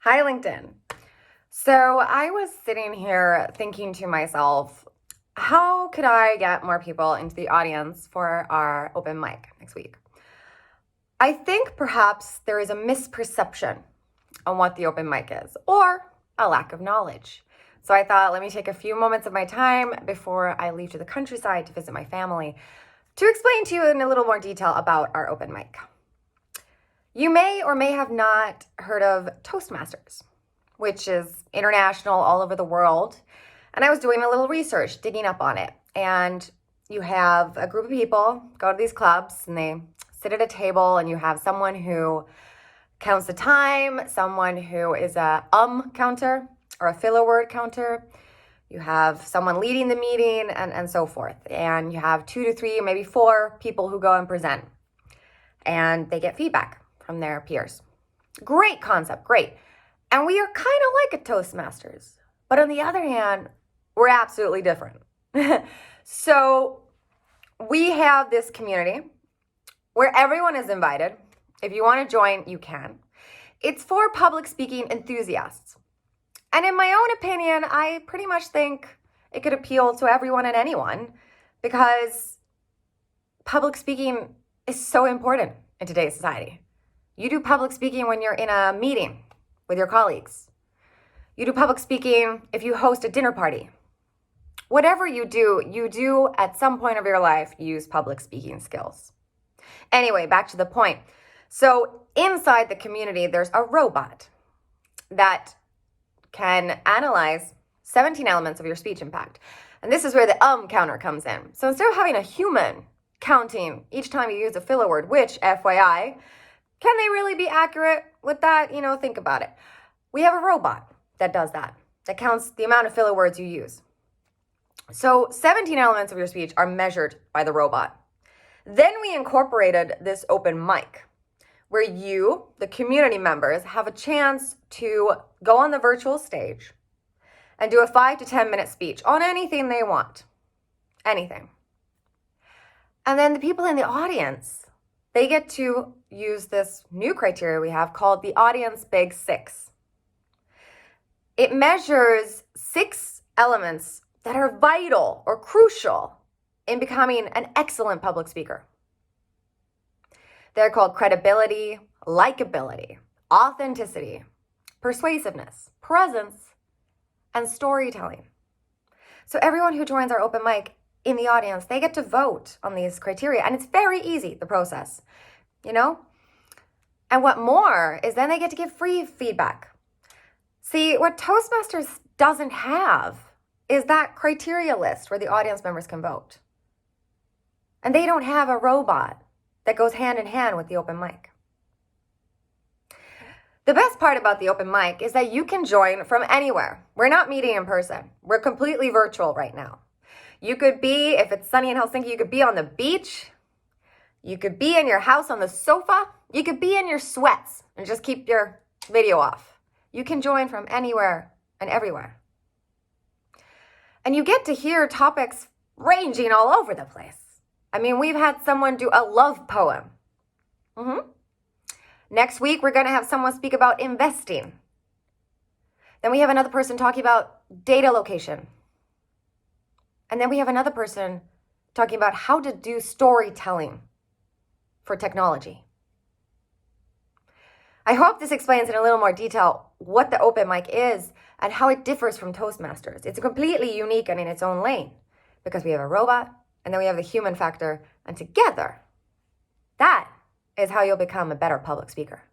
Hi, LinkedIn. So I was sitting here thinking to myself, how could I get more people into the audience for our open mic next week? I think perhaps there is a misperception on what the open mic is, or a lack of knowledge. So I thought, let me take a few moments of my time before I leave to the countryside to visit my family to explain to you in a little more detail about our open mic. You may or may have not heard of Toastmasters, which is international all over the world. And I was doing a little research, digging up on it. And you have a group of people go to these clubs and they sit at a table, and you have someone who counts the time, someone who is a counter or a filler word counter. You have someone leading the meeting and so forth. And you have 2 to 3, maybe 4 people who go and present. And they get feedback from their peers. Great concept, great. And we are kind of like a Toastmasters. But on the other hand, we're absolutely different. So we have this community where everyone is invited. If you want to join, you can. It's for public speaking enthusiasts. And in my own opinion, I pretty much think it could appeal to everyone and anyone because public speaking is so important in today's society. You do public speaking when you're in a meeting with your colleagues. You do public speaking if you host a dinner party. Whatever you do at some point of your life use public speaking skills. Anyway, back to the point. So inside the community, there's a robot that can analyze 17 elements of your speech impact. And this is where the counter comes in. So instead of having a human counting each time you use a filler word, which, FYI, can they really be accurate with that? Think about it. We have a robot that does that counts the amount of filler words you use. So 17 elements of your speech are measured by the robot. Then we incorporated this open mic where you, the community members, have a chance to go on the virtual stage and do a 5 to 10 minute speech on anything they want. Anything. And then the people in the audience, they get to use this new criteria we have called the Audience Big Six. It measures 6 elements that are vital or crucial in becoming an excellent public speaker. They're called credibility, likability, authenticity, persuasiveness, presence, and storytelling. So everyone who joins our open mic in the audience, they get to vote on these criteria. And it's very easy, the process, And what more is then they get to give free feedback. See, what Toastmasters doesn't have is that criteria list where the audience members can vote. And they don't have a robot that goes hand in hand with the open mic. The best part about the open mic is that you can join from anywhere. We're not meeting in person. We're completely virtual right now. You could be, if it's sunny in Helsinki, you could be on the beach. You could be in your house on the sofa. You could be in your sweats and just keep your video off. You can join from anywhere and everywhere. And you get to hear topics ranging all over the place. I mean, we've had someone do a love poem. Next week, we're going to have someone speak about investing. Then we have another person talking about data location. And then we have another person talking about how to do storytelling for technology. I hope this explains in a little more detail what the open mic is and how it differs from Toastmasters. It's completely unique and in its own lane because we have a robot and then we have the human factor, and together, that is how you'll become a better public speaker.